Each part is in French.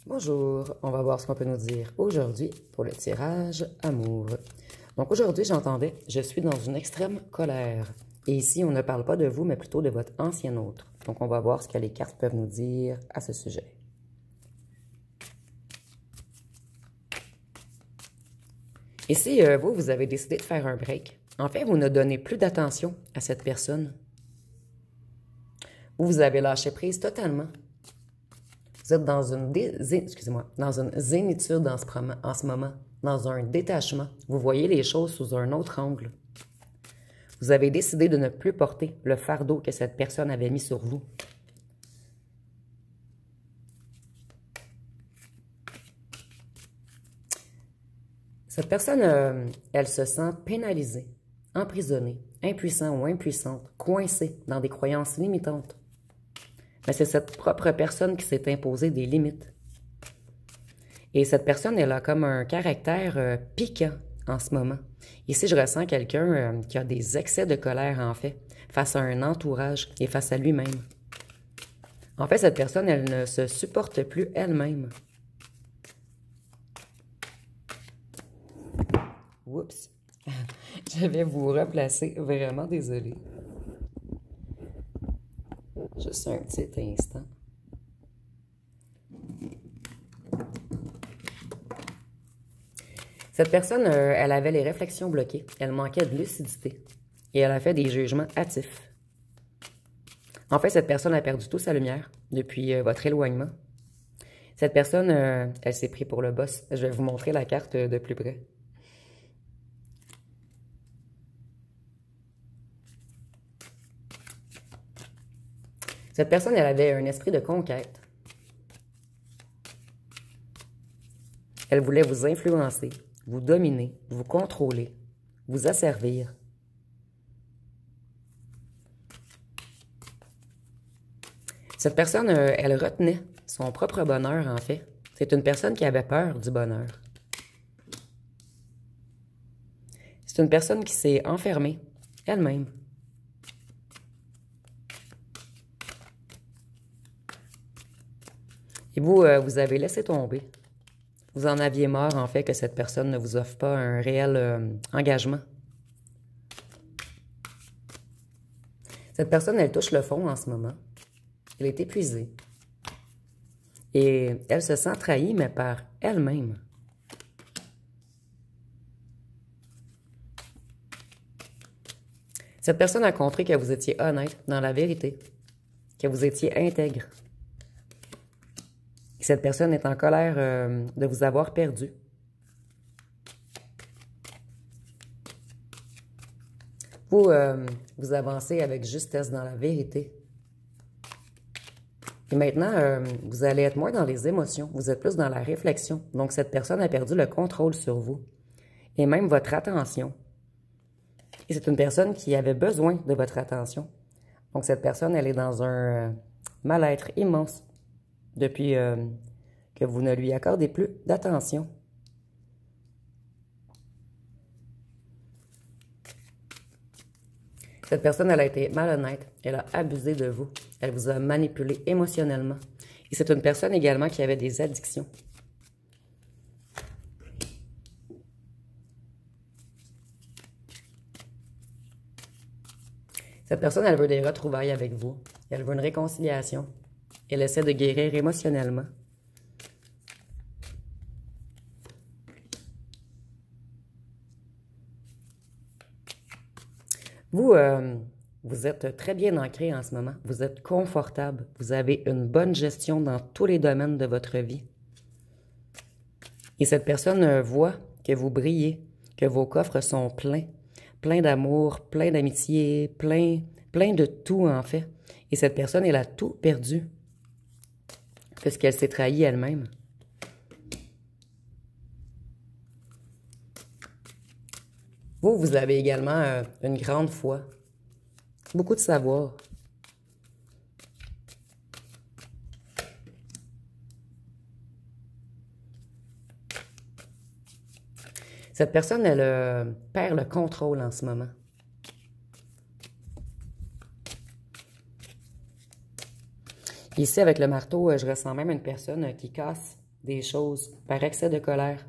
Bonjour, on va voir ce qu'on peut nous dire aujourd'hui pour le tirage amour. Donc aujourd'hui, j'entendais, je suis dans une extrême colère. Et ici, on ne parle pas de vous, mais plutôt de votre ancien autre. Donc on va voir ce que les cartes peuvent nous dire à ce sujet. Ici, vous avez décidé de faire un break. En fait, vous ne donnez plus d'attention à cette personne. Vous avez lâché prise totalement. Vous êtes dans une, dans une zénitude en ce moment, dans un détachement. Vous voyez les choses sous un autre angle. Vous avez décidé de ne plus porter le fardeau que cette personne avait mis sur vous. Cette personne, elle se sent pénalisée, emprisonnée, impuissant ou impuissante, coincée dans des croyances limitantes. Mais c'est cette propre personne qui s'est imposée des limites. Et cette personne, elle a comme un caractère piquant en ce moment. Ici, je ressens quelqu'un qui a des excès de colère, en fait, face à un entourage et face à lui-même. En fait, cette personne, elle ne se supporte plus elle-même. Oups! Je vais vous replacer. Vraiment désolée. Juste un petit instant. Cette personne, elle avait les réflexions bloquées. Elle manquait de lucidité. Et elle a fait des jugements hâtifs. En fait, cette personne a perdu toute sa lumière depuis votre éloignement. Cette personne, elle s'est prise pour le boss. Je vais vous montrer la carte de plus près. Cette personne, elle avait un esprit de conquête. Elle voulait vous influencer, vous dominer, vous contrôler, vous asservir. Cette personne, elle retenait son propre bonheur, en fait. C'est une personne qui avait peur du bonheur. C'est une personne qui s'est enfermée elle-même. Et vous, vous avez laissé tomber. Vous en aviez marre, en fait, que cette personne ne vous offre pas un réel engagement. Cette personne, elle touche le fond en ce moment. Elle est épuisée. Et elle se sent trahie, mais par elle-même. Cette personne a compris que vous étiez honnête dans la vérité, que vous étiez intègre. Et cette personne est en colère de vous avoir perdu. Vous, vous avancez avec justesse dans la vérité. Et maintenant, vous allez être moins dans les émotions. Vous êtes plus dans la réflexion. Donc, cette personne a perdu le contrôle sur vous. Et même votre attention. Et c'est une personne qui avait besoin de votre attention. Donc, cette personne, elle est dans un mal-être immense depuis que vous ne lui accordez plus d'attention. Cette personne, elle a été malhonnête. Elle a abusé de vous. Elle vous a manipulé émotionnellement. Et c'est une personne également qui avait des addictions. Cette personne, elle veut des retrouvailles avec vous. Elle veut une réconciliation. Elle essaie de guérir émotionnellement. Vous, vous êtes très bien ancré en ce moment. Vous êtes confortable. Vous avez une bonne gestion dans tous les domaines de votre vie. Et cette personne voit que vous brillez, que vos coffres sont pleins. Plein d'amour, plein d'amitié, plein de tout, en fait. Et cette personne, elle a tout perdu. Puisqu'elle s'est trahie elle-même. Vous, vous avez également une grande foi. Beaucoup de savoir. Cette personne, elle perd le contrôle en ce moment. Ici, avec le marteau, je ressens même une personne qui casse des choses par excès de colère.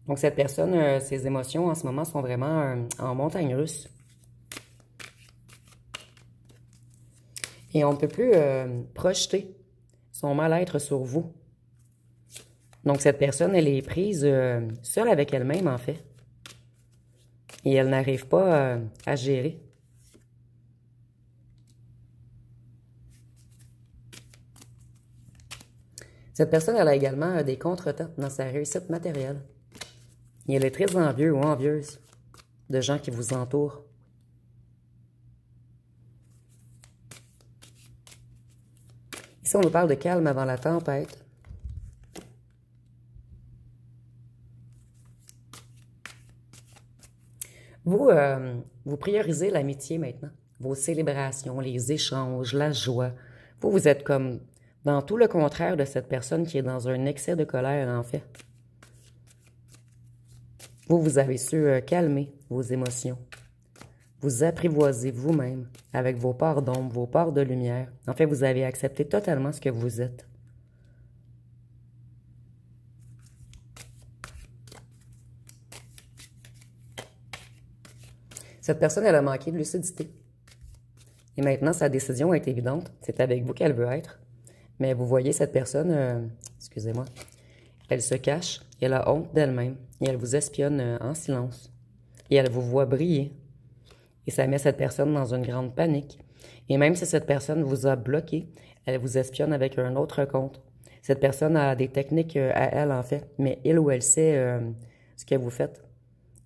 Donc cette personne, ses émotions en ce moment sont vraiment en montagne russe. Et on ne peut plus projeter son mal-être sur vous. Donc cette personne, elle est prise seule avec elle-même en fait. Et elle n'arrive pas à gérer. Cette personne, elle a également des contretemps dans sa réussite matérielle. Et elle est très envieuse ou envieuse de gens qui vous entourent. Ici, on nous parle de calme avant la tempête. Vous priorisez l'amitié maintenant. Vos célébrations, les échanges, la joie. Vous êtes comme dans tout le contraire de cette personne qui est dans un excès de colère, en fait. Vous avez su calmer vos émotions. Vous apprivoisez vous-même avec vos parts d'ombre, vos parts de lumière. En fait, vous avez accepté totalement ce que vous êtes. Cette personne, elle a manqué de lucidité. Et maintenant, sa décision est évidente. C'est avec vous qu'elle veut être. Mais vous voyez, cette personne, excusez-moi, elle se cache, elle a honte d'elle-même et elle vous espionne en silence. Et elle vous voit briller. Et ça met cette personne dans une grande panique. Et même si cette personne vous a bloqué, elle vous espionne avec un autre compte. Cette personne a des techniques à elle, en fait, mais il ou elle sait ce que vous faites.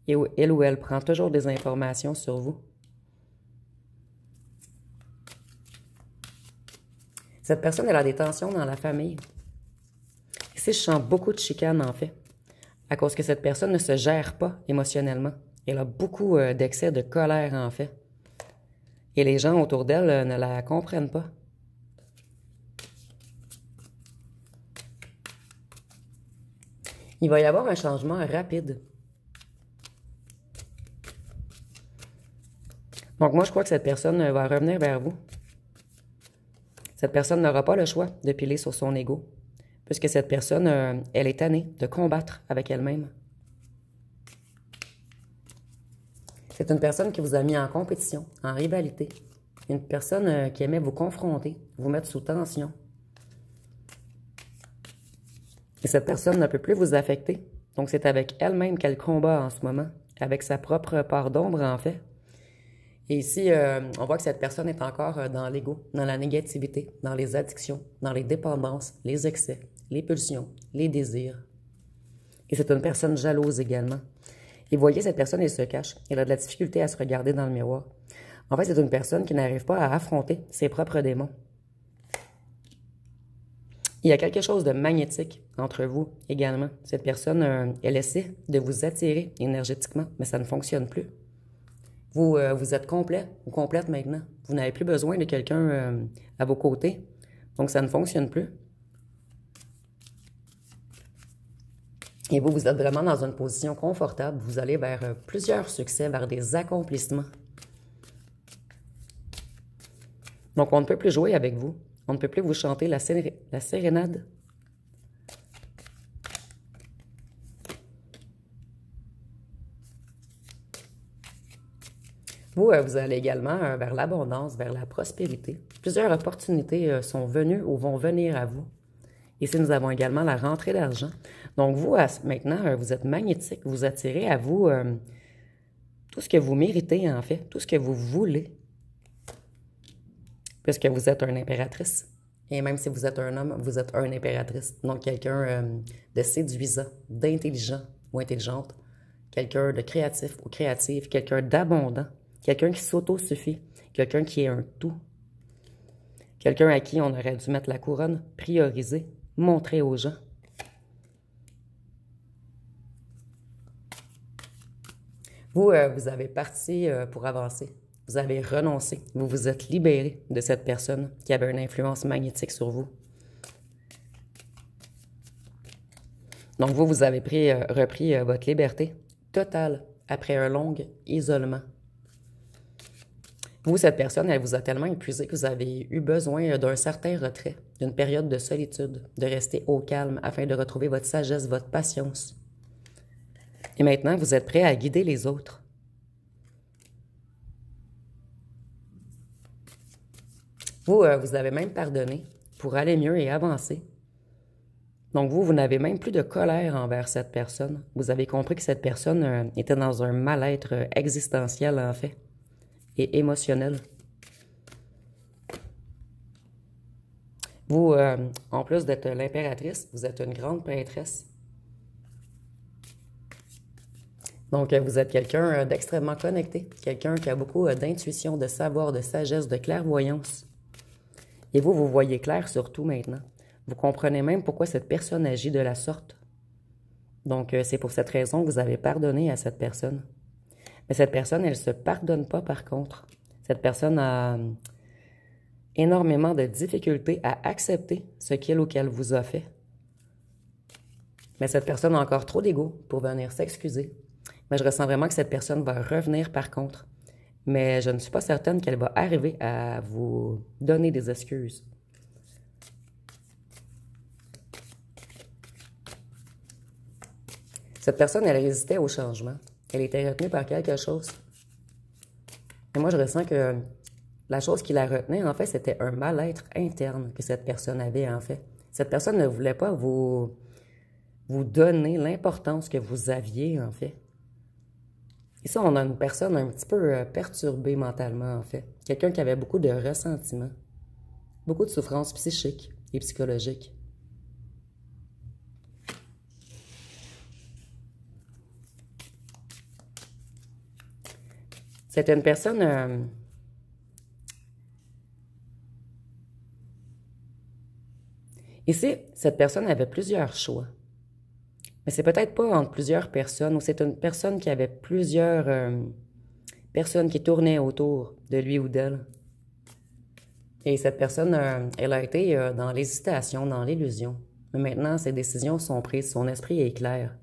Et il ou elle prend toujours des informations sur vous. Cette personne, elle a des tensions dans la famille. Ici, je sens beaucoup de chicanes, en fait, à cause que cette personne ne se gère pas émotionnellement. Elle a beaucoup d'excès de colère, en fait. Et les gens autour d'elle ne la comprennent pas. Il va y avoir un changement rapide. Donc moi, je crois que cette personne va revenir vers vous. Cette personne n'aura pas le choix de piler sur son ego, puisque cette personne, elle est tannée de combattre avec elle-même. C'est une personne qui vous a mis en compétition, en rivalité. Une personne qui aimait vous confronter, vous mettre sous tension. Et cette personne ne peut plus vous affecter. Donc c'est avec elle-même qu'elle combat en ce moment, avec sa propre part d'ombre en fait. Et ici, on voit que cette personne est encore dans l'ego, dans la négativité, dans les addictions, dans les dépendances, les excès, les pulsions, les désirs. Et c'est une personne jalouse également. Et voyez, cette personne, elle se cache. Elle a de la difficulté à se regarder dans le miroir. En fait, c'est une personne qui n'arrive pas à affronter ses propres démons. Il y a quelque chose de magnétique entre vous également. Cette personne, elle essaie de vous attirer énergétiquement, mais ça ne fonctionne plus. Vous êtes complet ou complète maintenant. Vous n'avez plus besoin de quelqu'un à vos côtés. Donc, ça ne fonctionne plus. Et vous êtes vraiment dans une position confortable. Vous allez vers plusieurs succès, vers des accomplissements. Donc, on ne peut plus jouer avec vous. On ne peut plus vous chanter la sérénade. Vous allez également vers l'abondance, vers la prospérité. Plusieurs opportunités sont venues ou vont venir à vous. Ici, nous avons également la rentrée d'argent. Donc, vous, maintenant, vous êtes magnétique. Vous attirez à vous tout ce que vous méritez, en fait, tout ce que vous voulez. Puisque vous êtes une impératrice. Et même si vous êtes un homme, vous êtes une impératrice. Donc, quelqu'un de séduisant, d'intelligent ou intelligente. Quelqu'un de créatif ou créative. Quelqu'un d'abondant. Quelqu'un qui s'auto-suffit. Quelqu'un qui est un tout. Quelqu'un à qui on aurait dû mettre la couronne, prioriser, montrer aux gens. Vous avez parti pour avancer. Vous avez renoncé. Vous vous êtes libéré de cette personne qui avait une influence magnétique sur vous. Donc vous avez repris votre liberté totale après un long isolement. Vous, cette personne, elle vous a tellement épuisé que vous avez eu besoin d'un certain retrait, d'une période de solitude, de rester au calme afin de retrouver votre sagesse, votre patience. Et maintenant, vous êtes prêt à guider les autres. Vous, vous avez même pardonné pour aller mieux et avancer. Donc vous n'avez même plus de colère envers cette personne. Vous avez compris que cette personne était dans un mal-être existentiel, en fait, et émotionnel. Vous, en plus d'être l'impératrice, vous êtes une grande prêtresse. Donc, vous êtes quelqu'un d'extrêmement connecté, quelqu'un qui a beaucoup d'intuition, de savoir, de sagesse, de clairvoyance. Et vous, vous voyez clair sur tout maintenant. Vous comprenez même pourquoi cette personne agit de la sorte. Donc, c'est pour cette raison que vous avez pardonné à cette personne. Mais cette personne, elle ne se pardonne pas par contre. Cette personne a énormément de difficultés à accepter ce qu'il ou qu'elle vous a fait. Mais cette personne a encore trop d'ego pour venir s'excuser. Mais je ressens vraiment que cette personne va revenir par contre. Mais je ne suis pas certaine qu'elle va arriver à vous donner des excuses. Cette personne, elle résistait au changement. Elle était retenue par quelque chose. Et moi, je ressens que la chose qui la retenait, en fait, c'était un mal-être interne que cette personne avait, en fait. Cette personne ne voulait pas vous donner l'importance que vous aviez, en fait. Ici, on a une personne un petit peu perturbée mentalement, en fait. Quelqu'un qui avait beaucoup de ressentiments, beaucoup de souffrances psychiques et psychologiques. C'était une personne... Ici, cette personne avait plusieurs choix. Mais c'est peut-être pas entre plusieurs personnes, ou c'est une personne qui avait plusieurs personnes qui tournaient autour de lui ou d'elle. Et cette personne, elle a été dans l'hésitation, dans l'illusion. Mais maintenant, ses décisions sont prises, son esprit est clair.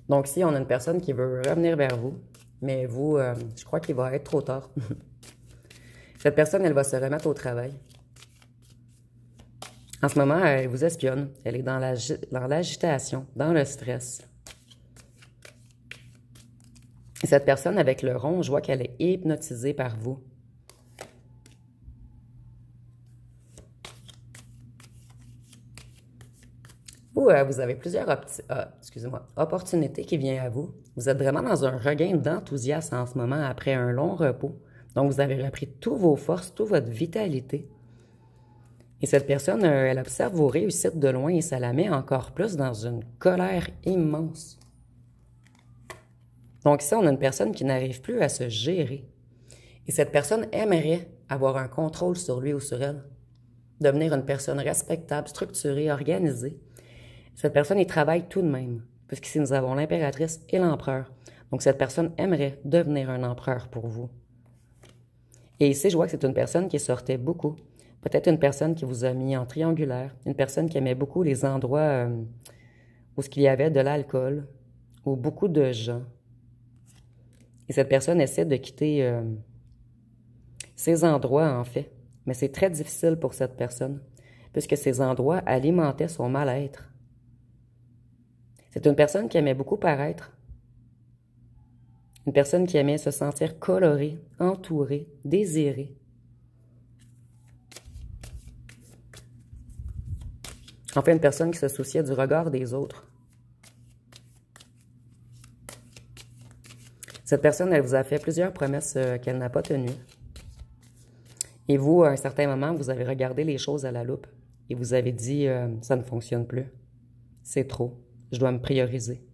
Donc, si on a une personne qui veut revenir vers vous, mais vous, je crois qu'il va être trop tard. Cette personne, elle va se remettre au travail. En ce moment, elle vous espionne. Elle est dans l'agitation, dans le stress. Et cette personne, avec le rond, je vois qu'elle est hypnotisée par vous. Vous, vous avez plusieurs opportunités qui viennent à vous. Vous êtes vraiment dans un regain d'enthousiasme en ce moment après un long repos. Donc, vous avez repris toutes vos forces, toute votre vitalité. Et cette personne, elle observe vos réussites de loin et ça la met encore plus dans une colère immense. Donc ici, on a une personne qui n'arrive plus à se gérer. Et cette personne aimerait avoir un contrôle sur lui ou sur elle. Devenir une personne respectable, structurée, organisée. Cette personne y travaille tout de même, puisqu'ici nous avons l'impératrice et l'empereur. Donc cette personne aimerait devenir un empereur pour vous. Et ici, je vois que c'est une personne qui sortait beaucoup. Peut-être une personne qui vous a mis en triangulaire, une personne qui aimait beaucoup les endroits où il y avait de l'alcool, ou beaucoup de gens. Et cette personne essaie de quitter ces endroits, en fait. Mais c'est très difficile pour cette personne, puisque ces endroits alimentaient son mal-être. C'est une personne qui aimait beaucoup paraître. Une personne qui aimait se sentir colorée, entourée, désirée. Enfin, une personne qui se souciait du regard des autres. Cette personne, elle vous a fait plusieurs promesses qu'elle n'a pas tenues. Et vous, à un certain moment, vous avez regardé les choses à la loupe et vous avez dit « ça ne fonctionne plus. C'est trop. Je dois me prioriser. »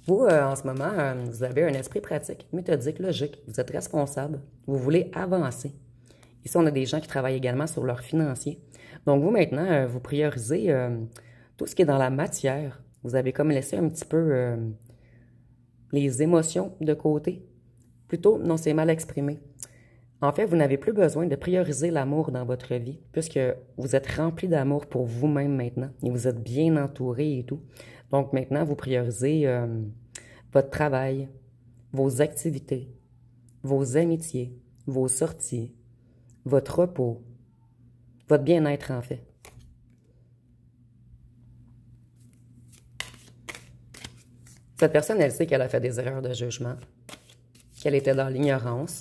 Vous, en ce moment, vous avez un esprit pratique, méthodique, logique. Vous êtes responsable. Vous voulez avancer. Ici, on a des gens qui travaillent également sur leur financier. Donc, vous, maintenant, vous priorisez tout ce qui est dans la matière. Vous avez comme laissé un petit peu les émotions de côté. Plutôt, non, c'est mal exprimé. En fait, vous n'avez plus besoin de prioriser l'amour dans votre vie, puisque vous êtes rempli d'amour pour vous-même maintenant, et vous êtes bien entouré et tout. Donc maintenant, vous priorisez votre travail, vos activités, vos amitiés, vos sorties, votre repos, votre bien-être en fait. Cette personne, elle sait qu'elle a fait des erreurs de jugement, qu'elle était dans l'ignorance,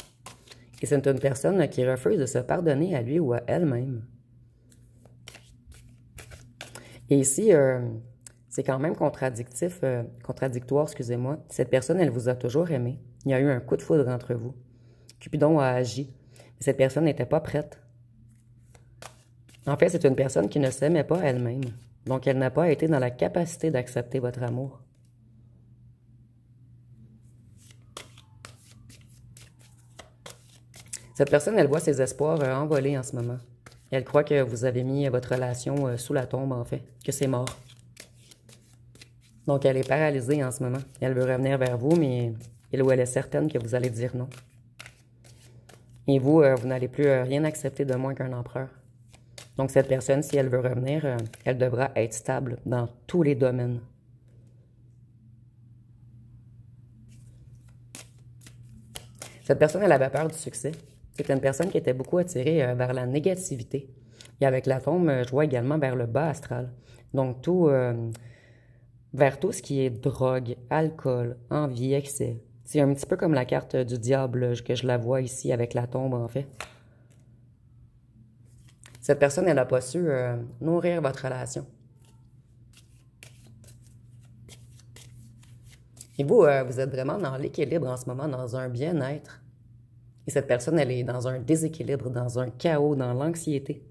et c'est une personne qui refuse de se pardonner à lui ou à elle-même. Et ici, c'est quand même contradictoire, excusez-moi. Cette personne, elle vous a toujours aimé. Il y a eu un coup de foudre entre vous. Cupidon a agi. Mais cette personne n'était pas prête. En fait, c'est une personne qui ne s'aimait pas elle-même. Donc, elle n'a pas été dans la capacité d'accepter votre amour. Cette personne, elle voit ses espoirs envoler en ce moment. Elle croit que vous avez mis votre relation sous la tombe, en fait, que c'est mort. Donc, elle est paralysée en ce moment. Elle veut revenir vers vous, mais elle ou elle est certaine que vous allez dire non. Et vous, vous n'allez plus rien accepter de moins qu'un empereur. Donc, cette personne, si elle veut revenir, elle devra être stable dans tous les domaines. Cette personne, elle avait peur du succès. C'était une personne qui était beaucoup attirée vers la négativité. Et avec la tombe, je vois également vers le bas astral. Donc, vers tout ce qui est drogue, alcool, envie, excès. C'est un petit peu comme la carte du diable que je la vois ici avec la tombe, en fait. Cette personne, elle n'a pas su nourrir votre relation. Et vous, vous êtes vraiment dans l'équilibre en ce moment, dans un bien-être. Et cette personne, elle est dans un déséquilibre, dans un chaos, dans l'anxiété.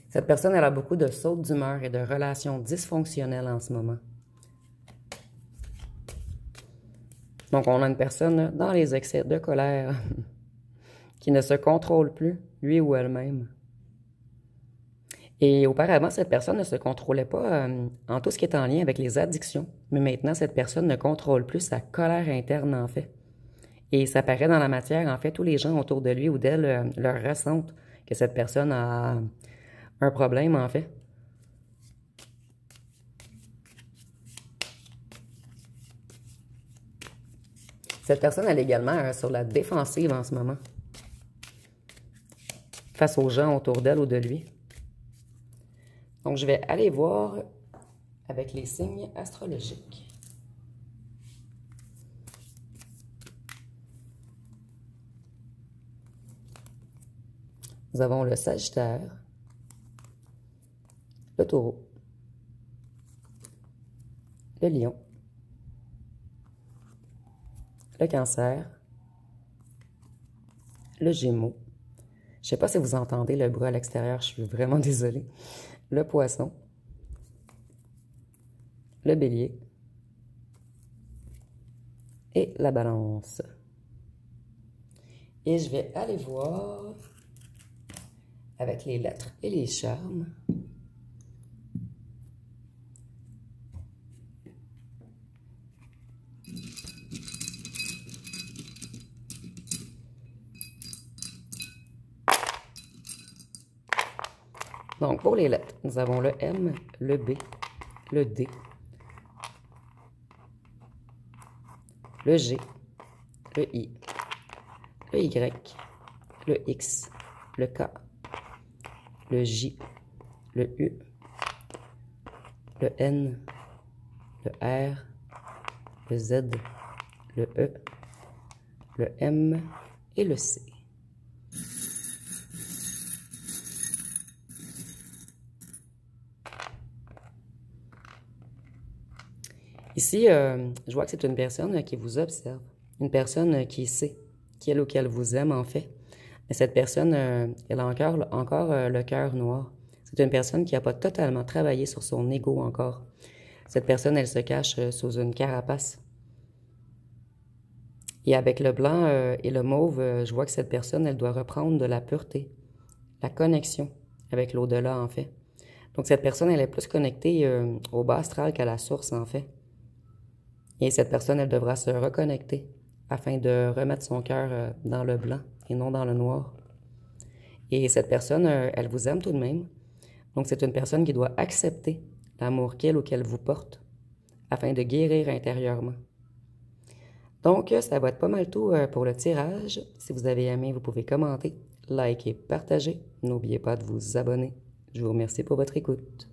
Cette personne, elle a beaucoup de sautes d'humeur et de relations dysfonctionnelles en ce moment. Donc, on a une personne dans les excès de colère qui ne se contrôle plus, lui ou elle-même. Et auparavant, cette personne ne se contrôlait pas en tout ce qui est en lien avec les addictions. Mais maintenant, cette personne ne contrôle plus sa colère interne, en fait. Et ça paraît dans la matière, en fait, tous les gens autour de lui ou d'elle leur ressentent que cette personne a un problème, en fait. Cette personne, elle est également sur la défensive en ce moment, face aux gens autour d'elle ou de lui. Donc, je vais aller voir avec les signes astrologiques. Nous avons le Sagittaire, le Taureau, le Lion, le Cancer, le Gémeaux. Je ne sais pas si vous entendez le bruit à l'extérieur, je suis vraiment désolée. Le Poisson, le Bélier et la Balance. Et je vais aller voir avec les lettres et les charmes. Donc, pour les lettres, nous avons le M, le B, le D, le G, le I, le Y, le X, le K, le J, le U, le N, le R, le Z, le E, le M et le C. Ici, je vois que c'est une personne qui vous observe, une personne qui sait qui elle ou qu'elle vous aime en fait. Mais cette personne, elle a encore le cœur noir. C'est une personne qui n'a pas totalement travaillé sur son ego encore. Cette personne, elle se cache sous une carapace. Et avec le blanc et le mauve, je vois que cette personne, elle doit reprendre de la pureté, la connexion avec l'au-delà, en fait. Donc, cette personne, elle est plus connectée au bas astral qu'à la source, en fait. Et cette personne, elle devra se reconnecter afin de remettre son cœur dans le blanc et non dans le noir. Et cette personne, elle vous aime tout de même. Donc, c'est une personne qui doit accepter l'amour qu'elle ou qu'elle vous porte afin de guérir intérieurement. Donc, ça va être pas mal tout pour le tirage. Si vous avez aimé, vous pouvez commenter, liker, partager. N'oubliez pas de vous abonner. Je vous remercie pour votre écoute.